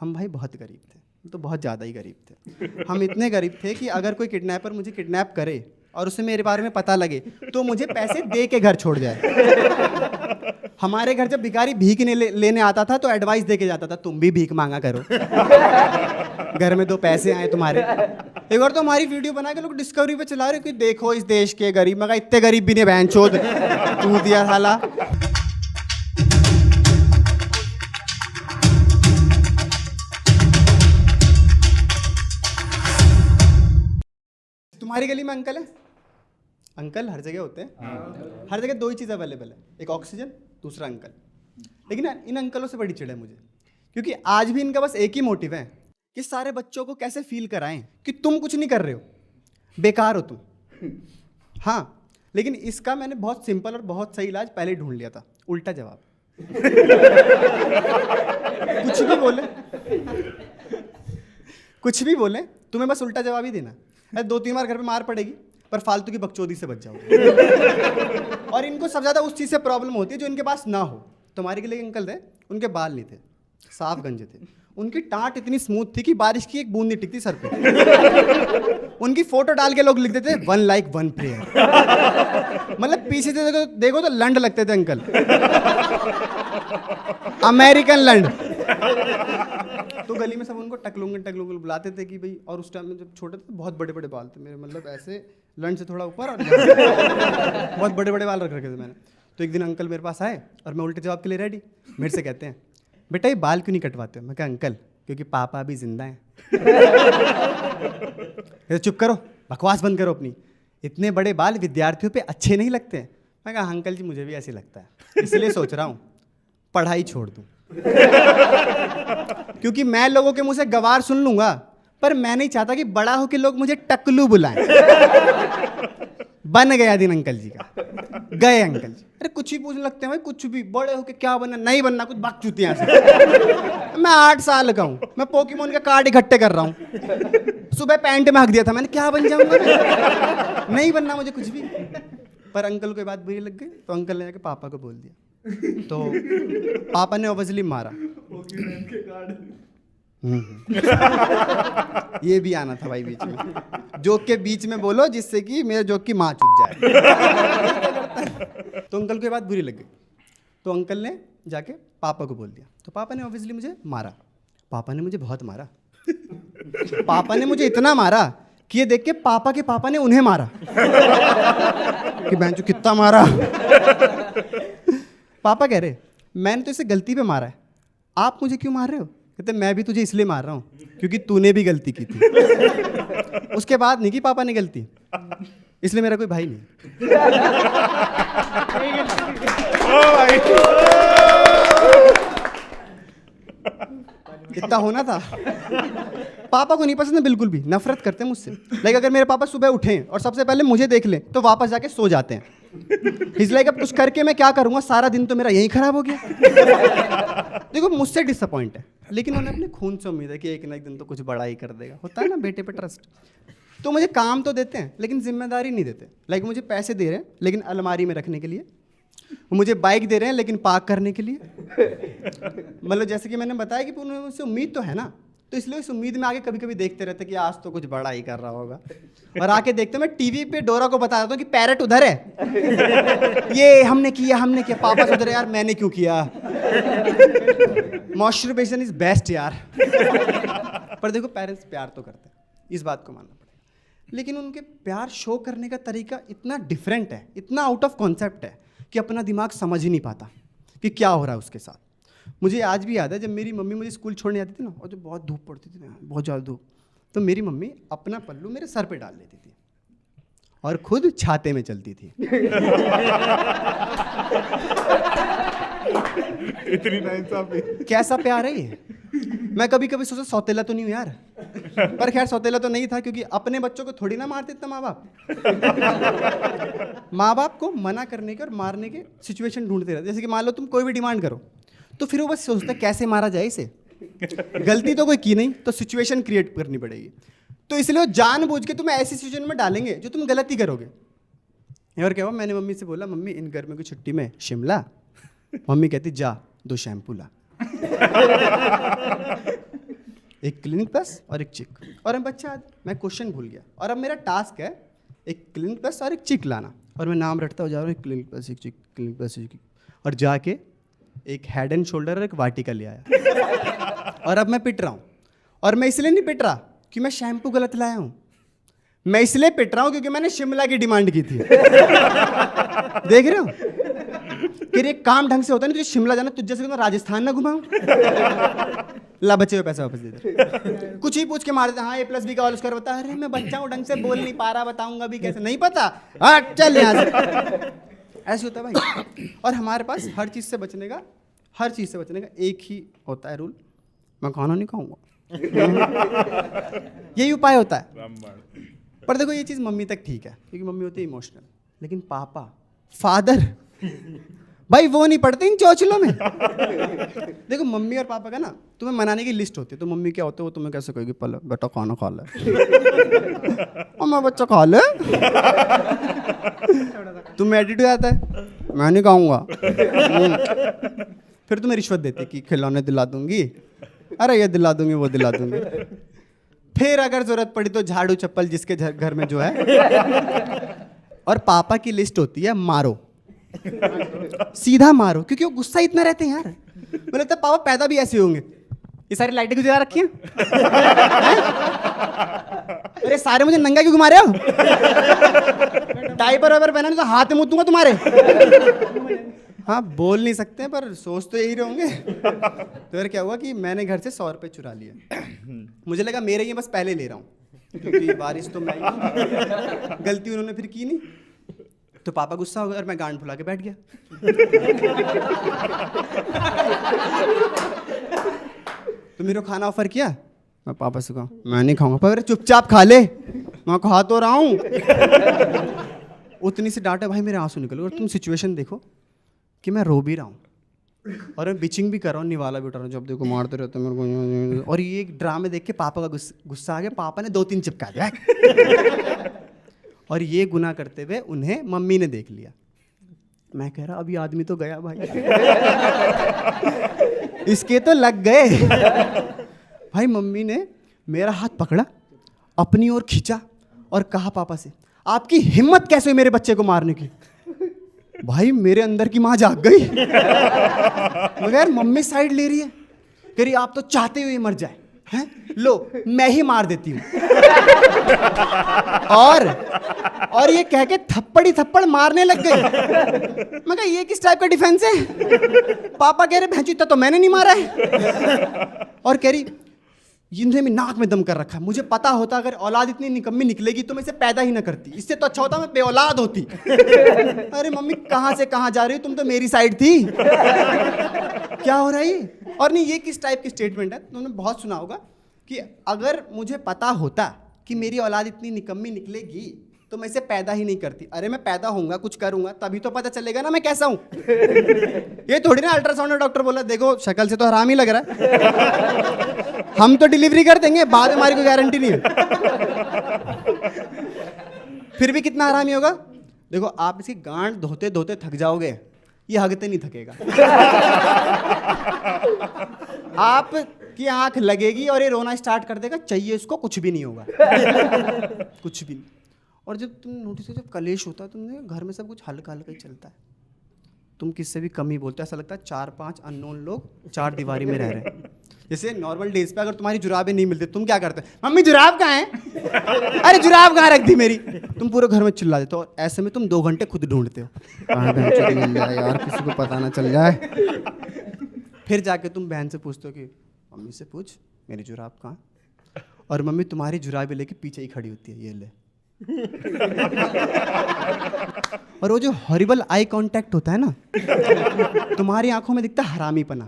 हम भाई बहुत गरीब थे, तो बहुत ज़्यादा ही गरीब थे। हम इतने गरीब थे कि अगर कोई किडनैपर मुझे किडनैप करे और उसे मेरे बारे में पता लगे तो मुझे पैसे दे के घर छोड़ जाए। हमारे घर जब भिखारी भीख लेने आता था तो एडवाइस दे के जाता था, तुम भी भीख मांगा करो, घर में 2 पैसे आए तुम्हारे। एक बार तो हमारी वीडियो बना के लोग डिस्कवरी पे चला रहे कि देखो इस देश के गरीब। मगर इतने गरीब भी नहीं बहन चोद तू दिया साला। तुम्हारी गली में अंकल है? अंकल हर जगह होते हैं। हर जगह 2 ही चीज़ अवेलेबल है, एक ऑक्सीजन, दूसरा अंकल। लेकिन इन अंकलों से बड़ी चिढ़ है मुझे, क्योंकि आज भी इनका बस एक ही मोटिव है कि सारे बच्चों को कैसे फील कराएं कि तुम कुछ नहीं कर रहे हो, बेकार हो तुम। हाँ, लेकिन इसका मैंने बहुत सिंपल और बहुत सही इलाज पहले ढूंढ लिया था, उल्टा जवाब। कुछ भी बोले, कुछ भी बोले, तुम्हें बस उल्टा जवाब ही देना। 2-3 बार घर पे मार पड़ेगी पर फालतू की बकचोदी से बच जाओगे। और इनको सबसे ज़्यादा उस चीज़ से प्रॉब्लम होती है जो इनके पास ना हो। तुम्हारे के लिए अंकल थे, उनके बाल नहीं थे, साफ गंजे थे, उनकी टाँट इतनी स्मूथ थी कि बारिश की एक बूंद नहीं टिकती सर पे। उनकी फोटो डाल के लोग लिख देते 1 लाइक 1 प्रेयर। मतलब पीछे से देखो तो लंड लगते थे अंकल, अमेरिकन लंड। तो गली में सब उनको टकलुंगल बुलाते थे कि भाई। और उस टाइम में जब छोटे थे बहुत बड़े बड़े बाल थे मेरे, मतलब ऐसे लंड से थोड़ा ऊपर और बहुत बड़े बड़े बाल रख रखे थे मैंने। तो एक दिन अंकल मेरे पास आए और मैं उल्टे जवाब के लिए रेडी। मेरे से कहते हैं, बेटा ये बाल क्यों नहीं कटवाते? मैं कहा अंकल क्योंकि पापा अभी जिंदा हैं। चुप करो, बकवास बंद करो अपनी, इतने बड़े बाल विद्यार्थियों पे अच्छे नहीं लगते हैं। मैं कहा अंकल जी मुझे भी ऐसे लगता है, इसलिए सोच रहा हूँ पढ़ाई छोड़ दूँ। क्योंकि मैं लोगों के मुंह से गवार सुन लूंगा, पर मैं नहीं चाहता कि बड़ा हो के लोग मुझे टकलू बुलाएं। बन गया दिन अंकल जी का, गए अंकल जी। अरे कुछ ही पूछने लगते हैं भाई, कुछ भी, बड़े होके क्या बनना, नहीं बनना, कुछ बक चुती हैं। मैं 8 साल का हूँ, मैं पोकेमोन के कार्ड इकट्ठे कर रहा हूँ। सुबह पैंट में हक दिया था मैंने, क्या बन जाऊंगा मैं? नहीं बनना मुझे कुछ भी। पर अंकल को ये बात बुरी लग गई तो अंकल ने जाके पापा को बोल दिया। तो पापा ने ऑब्वियसली मारा। ये भी आना था भाई बीच में, जोक के बीच में बोलो जिससे कि मेरे जोक की माँ चुट जाए। तो अंकल को ये बात बुरी लग गई तो अंकल ने जाके पापा को बोल दिया। तो पापा ने ऑब्वियसली मुझे मारा। पापा ने मुझे बहुत मारा। पापा ने मुझे इतना मारा कि ये देख के पापा के पापा ने उन्हें मारा कि बहन जो कितना मारा। पापा कह रहे मैंने तो इसे गलती पे मारा है, आप मुझे क्यों मार रहे हो? कहते मैं भी तुझे इसलिए मार रहा हूँ क्योंकि तूने भी गलती की थी। उसके बाद नहीं की पापा ने गलती, इसलिए मेरा कोई भाई नहीं। इतना होना था। पापा को नहीं पसंद है बिल्कुल भी, नफरत करते हैं मुझसे। लाइक अगर मेरे पापा सुबह उठें और सबसे पहले मुझे देख लें तो वापस जाके सो जाते हैं। इस लाइक अब कुछ करके मैं क्या करूंगा, सारा दिन तो मेरा यही खराब हो गया। देखो मुझसे डिसअपॉइंट है, लेकिन उन्हें अपने खून से उम्मीद है कि एक ना एक दिन तो कुछ बड़ा ही कर देगा। होता है ना बेटे पे ट्रस्ट। तो मुझे काम तो देते हैं लेकिन जिम्मेदारी नहीं देते। लाइक मुझे पैसे दे रहे हैं लेकिन अलमारी में रखने के लिए, मुझे बाइक दे रहे हैं लेकिन पार्क करने के लिए। मतलब जैसे कि मैंने बताया कि उन्हें मुझसे उम्मीद तो है ना, तो इसलिए इस उम्मीद में आगे कभी कभी देखते रहते कि आज तो कुछ बड़ा ही कर रहा होगा। और आके देखते मैं टीवी पे डोरा को बता देता हूँ कि पैरेट उधर है, ये हमने किया। पापा उधर है, यार मैंने क्यों किया? मॉइस्चराइजेशन इज बेस्ट यार। पर देखो पेरेंट्स प्यार तो करते हैं, इस बात को मानना पड़ेगा। लेकिन उनके प्यार शो करने का तरीका इतना डिफरेंट है, इतना आउट ऑफ कॉन्सेप्ट है कि अपना दिमाग समझ ही नहीं पाता कि क्या हो रहा है उसके साथ। मुझे आज भी याद है जब मेरी मम्मी मुझे स्कूल छोड़ने आती थी ना, और जब बहुत धूप पड़ती थी ना, बहुत ज़्यादा धूप, तो मेरी मम्मी अपना पल्लू मेरे सर पे डाल लेती थी और खुद छाते में चलती थी। इतनी नाइंसाफी। कैसा प्यार है ये? मैं कभी कभी सोचा सौतेला तो नहीं हूँ यार, पर खैर सौतेला तो नहीं था क्योंकि अपने बच्चों को थोड़ी ना मारते इतना माँ बाप। माँ बाप को मना करने के और मारने के सिचुएशन ढूंढते रहते। जैसे कि मान लो तुम कोई भी डिमांड करो तो फिर वो बस सोचते कैसे मारा जाए इसे। गलती तो कोई की नहीं तो सिचुएशन क्रिएट करनी पड़ेगी। तो इसलिए वो जानबूझ के तुम्हें ऐसी सिचुएशन में डालेंगे जो तुम गलत ही करोगे। और क्या हुआ, मैंने मम्मी से बोला मम्मी इन गर्मियों की छुट्टी में शिमला। मम्मी कहती जा 2 शैम्पू ला। एक क्लिनिक प्लस और एक चिक। और मैं क्वेश्चन भूल गया और अब मेरा टास्क है एक क्लिनिक प्लस और एक चिक लाना। और मैं नाम रटता हो जा रहा हूँ, क्लिनिक प्लस एक चिक, क्लिनिक प्लस एक चिक, और जाके एक हेड एंड शोल्डर और एक वाटिका ले आया। और अब मैं पिट रहा हूँ, और मैं इसलिए नहीं पिट रहा कि मैं शैम्पू गलत लाया हूँ, मैं इसलिए पिट रहा हूँ क्योंकि मैंने शिमला की डिमांड की थी। देख रहे हो कि ये काम ढंग से होता नहीं, तुझे शिमला जाना, तुझे जैसे राजस्थान ना घुमाऊं। ला बच्चे हुए पैसे वापस दे दे। कुछ ही पूछ के मार देते, हाँ A+B का ऑल स्क्वायर बता। अरे मैं बच्चा हूँ, ढंग से बोल नहीं पा रहा, बताऊंगा भी कैसे, नहीं पता, हाँ चल यहाँ से। ऐसे होता है भाई। और हमारे पास हर चीज़ से बचने का एक ही होता है रूल, मैं खाना नहीं खाऊंगा। यही उपाय होता है। पर देखो ये चीज़ मम्मी तक ठीक है क्योंकि मम्मी होती है इमोशनल, लेकिन पापा, फादर, भाई वो नहीं पढ़ते इन चौचलों में। देखो मम्मी और पापा का ना तुम्हें मनाने की लिस्ट होती है, तो मम्मी क्या होते है वो तुम्हें कैसे कहेगी, पहले बेटा खाना खा ले। और मैं बच्चा खा ले, तुम्हें एटीट्यूड आता है, मैं नहीं खाऊंगा। फिर तुम्हें रिश्वत देती कि खिलौने दिला दूंगी, अरे ये दिला दूंगी, वो दिला दूंगी। फिर अगर जरूरत पड़ी तो झाड़ू चप्पल जिसके घर में जो है। और पापा की लिस्ट होती है मारो, सीधा मारो, क्योंकि वो गुस्सा इतना रहते हैं यार। मुझे लगता है पापा पैदा भी ऐसे होंगे। ये सारी लाइटें क्यों जला रखी हैं? अरे सारे मुझे नंगा क्यों घुमा रहे हो? डायपर वाइपर पहना नहीं तो हाथ में मुँह दूंगा तुम्हारे। हाँ बोल नहीं सकते हैं पर सोच तो यही रहोगे। तो फिर क्या हुआ कि मैंने घर से 100 रुपये चुरा लिए। मुझे लगा मेरे ही बस पहले ले रहा हूँ क्योंकि बारिश तो मैं ही, गलती उन्होंने फिर की नहीं। तो पापा गुस्सा हो गए और मैं गांड फुला के बैठ गया। तो मेरे को खाना ऑफर किया, मैं पापा से कहा मैं नहीं खाऊंगा। पर चुपचाप खा ले, मैं खा तो रहा हूँ। उतनी सी डांटे, भाई मेरे आंसू निकल गए। और तुम सिचुएशन देखो कि मैं रो भी रहा हूँ और मैं बिचिंग भी कर रहा हूँ, निवाला भी उठा रहा हूँ, जब देखो मारते रहते मेरे को। और ये एक ड्रामे देख के पापा का गुस्सा आ गया, पापा ने 2-3 चिपका दिया। और ये गुनाह करते हुए उन्हें मम्मी ने देख लिया। मैं कह रहा अभी आदमी तो गया भाई। इसके तो लग गए। भाई मम्मी ने मेरा हाथ पकड़ा, अपनी ओर खींचा और कहा पापा से, आपकी हिम्मत कैसे हुई मेरे बच्चे को मारने की? भाई मेरे अंदर की माँ जाग गई। मगर मम्मी साइड ले रही है, कह रही आप तो चाहते हुए मर जाए हैं, लो मैं ही मार देती हूँ। और ये कह के थप्पड़ ही थप्पड़ मारने लग गई। मैं कहा ये किस टाइप का डिफेंस है? पापा कह रहे भैंचू इतना तो मैंने नहीं मारा है। और कह रही इन्हें भी नाक में दम कर रखा है, मुझे पता होता अगर औलाद इतनी निकम्मी निकलेगी तो मैं इसे पैदा ही ना करती, इससे तो अच्छा होता मैं बेऔलाद होती। अरे मम्मी कहाँ से कहाँ जा रही हो, तुम तो मेरी साइड थी। क्या हो रहा है ये? और नहीं ये किस टाइप की स्टेटमेंट है, तुमने बहुत सुना होगा कि अगर मुझे पता होता कि मेरी औलाद इतनी निकम्मी निकलेगी तो मैं इसे पैदा ही नहीं करती। अरे मैं पैदा होऊंगा, कुछ करूंगा, तभी तो पता चलेगा ना मैं कैसा हूं। ये थोड़ी ना अल्ट्रासाउंड में डॉक्टर बोला देखो शक्ल से तो हराम ही लग रहा है, हम तो डिलीवरी कर देंगे, बाद में हमारी कोई गारंटी नहीं है। फिर भी कितना हरामी होगा? देखो आप इसकी गांड धोते धोते थक जाओगे, ये हगते नहीं थकेगा। आप की आंख लगेगी और ये रोना स्टार्ट कर देगा, चाहिए इसको कुछ भी नहीं होगा। कुछ भी नहीं। और जब तुम नोटिस जब कलेश होता है तुमने घर में सब कुछ हल्का हल्का ही चलता है, तुम किससे भी कम ही बोलते हो, ऐसा लगता है 4-5 अननोन लोग 4 दीवारी में रह रहे हैं। जैसे नॉर्मल डेज पे अगर तुम्हारी जुराबें नहीं मिलती तुम क्या करते हो? मम्मी जुराब कहाँ है? अरे जुराब कहाँ रख दी मेरी? तुम पूरे घर में चिल्ला देते हो और ऐसे में तुम 2 घंटे खुद ढूंढते हो, कहाँ मिल जाए यार, किसी को पता ना चल जाए। फिर जाके तुम बहन से पूछते हो कि मम्मी से पूछ मेरी जुराब कहाँ, और मम्मी तुम्हारी जुराबें लेके पीछे ही खड़ी होती है, ये ले। और वो जो हॉरिबल आई कांटेक्ट होता है ना, तुम्हारी आंखों में दिखता है हरामीपना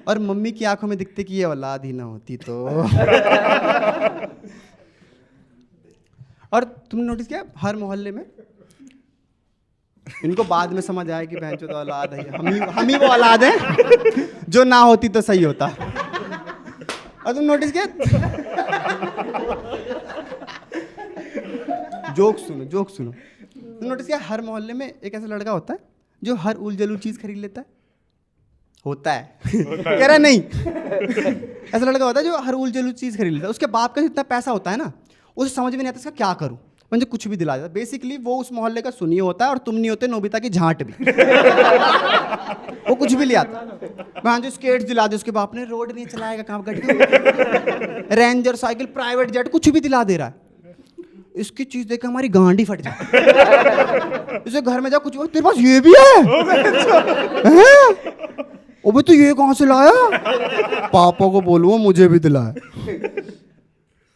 और मम्मी की आंखों में दिखते कि ये औलाद ही ना होती तो। और तुमने नोटिस किया हर मोहल्ले में, इनको बाद में समझ आया कि बहन चोद औलाद है, हम ही वो औलाद है जो ना होती तो सही होता। और तुम नोटिस किया, जोक सुनो। नोटिस किया हर मोहल्ले में एक ऐसा लड़का होता है जो हर उल जलूल चीज खरीद लेता है। होता है कह रहा नहीं, ऐसा लड़का होता है जो हर उल जलूल चीज़ खरीद लेता है, उसके बाप का जितना पैसा होता है ना, उसे समझ में नहीं आता इसका क्या करूँ, मुझे कुछ भी दिला देता। बेसिकली वो उस मोहल्ले का सुनी होता है और तुम नहीं होते नोबिता की झांट भी। वो कुछ भी ले आता। हाँ जो स्केट्स दिला दे उसके बाप ने, रोड नहीं चलाएगा काम करके, रेंजर साइकिल, प्राइवेट जेट, कुछ भी दिला दे रहा है। इसकी चीज देख के हमारी गांडी फट जाती है। इसे घर में जा कुछ, तेरे पास ये भी है? अबे तो ये कहाँ से लाया? पापा को बोलूँगा मुझे भी दिलाया।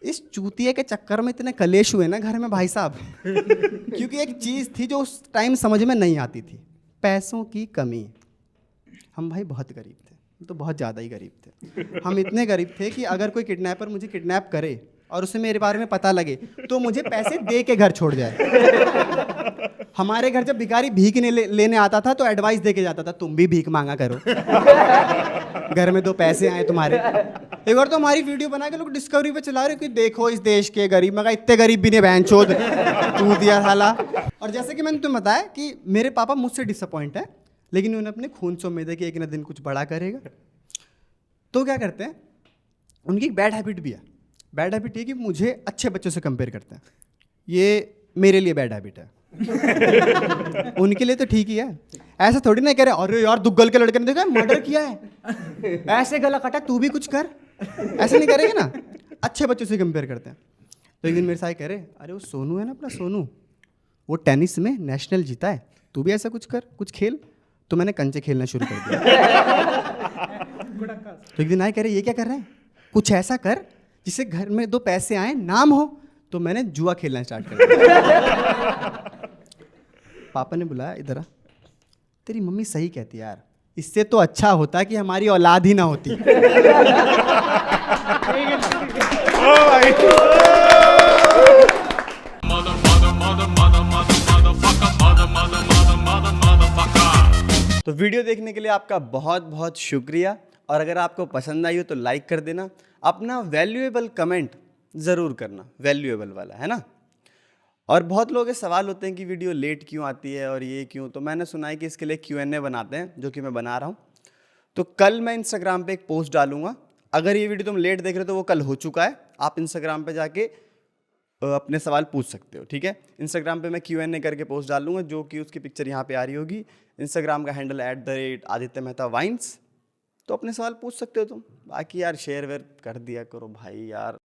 इस चूतिए के चक्कर में इतने कलेश हुए ना घर में भाई साहब, क्योंकि एक चीज़ थी जो उस टाइम समझ में नहीं आती थी, पैसों की कमी। हम भाई बहुत गरीब थे, तो बहुत ज़्यादा ही गरीब थे। हम इतने गरीब थे कि अगर कोई किडनैपर मुझे किडनैप करे और उसे मेरे बारे में पता लगे तो मुझे पैसे दे के घर छोड़ जाए। हमारे घर जब भिखारी भीख लेने आता था तो एडवाइस दे के जाता था, तुम भी भीख मांगा करो, घर में 2 पैसे आए तुम्हारे। एक बार तो हमारी वीडियो बना के लोग डिस्कवरी पे चला रहे कि देखो इस देश के गरीब। मगर इतने गरीब भी नहीं बहन चोद तू दिया साला। और जैसे कि मैंने तुम्हें बताया कि मेरे पापा मुझसे डिसअपॉइंट है, लेकिन उन्होंने अपने खून से उम्मीद है कि एक ना दिन कुछ बड़ा करेगा। तो क्या करते हैं, उनकी एक बैड हैबिट भी है। बैड हैबिट ये कि मुझे अच्छे बच्चों से कंपेयर करते हैं। ये मेरे लिए बैड हैबिट है। उनके लिए तो ठीक ही है। ऐसा थोड़ी ना कह रहे अरे यार दुग्गल के लड़के ने देखा मर्डर किया है, ऐसे गला कटा, तू भी कुछ कर। ऐसे नहीं करेंगे ना, अच्छे बच्चों से कंपेयर करते हैं। तो एक दिन मेरे साथ कह रहे अरे वो सोनू है ना अपना सोनू, वो टेनिस में नेशनल जीता है, तू भी ऐसा कुछ कर, कुछ खेल। तो मैंने कंचे खेलना शुरू कर दिया। तो एक दिन आए कह रहे ये क्या कर रहे हैं, कुछ ऐसा कर जिससे घर में 2 पैसे आए, नाम हो। तो मैंने जुआ खेलना स्टार्ट कर दिया। पापा ने बुलाया, इधर आ, तेरी मम्मी सही कहती है यार, इससे तो अच्छा होता कि हमारी औलाद ही ना होती। तो वीडियो देखने के लिए आपका बहुत बहुत शुक्रिया। और अगर आपको पसंद आई हो तो लाइक कर देना, अपना वैल्यूएबल कमेंट ज़रूर करना, वैल्यूएबल वाला, है ना। और बहुत लोगों के सवाल होते हैं कि वीडियो लेट क्यों आती है और ये क्यों। तो मैंने सुना है कि इसके लिए Q&A बनाते हैं, जो कि मैं बना रहा हूँ। तो कल मैं इंस्टाग्राम पे एक पोस्ट डालूंगा। अगर ये वीडियो तुम लेट देख रहे हो तो वो कल हो चुका है, आप इंस्टाग्राम पे जाके अपने सवाल पूछ सकते हो, ठीक है। इंस्टाग्राम पे मैं Q&A करके पोस्ट डालूंगा, जो कि उसकी पिक्चर यहाँ पे आ रही होगी। इंस्टाग्राम का हैंडल @आदित्य मेहता वाइन्स। तो अपने सवाल पूछ सकते हो तुम। बाकी यार शेयर वेयर कर दिया करो भाई यार।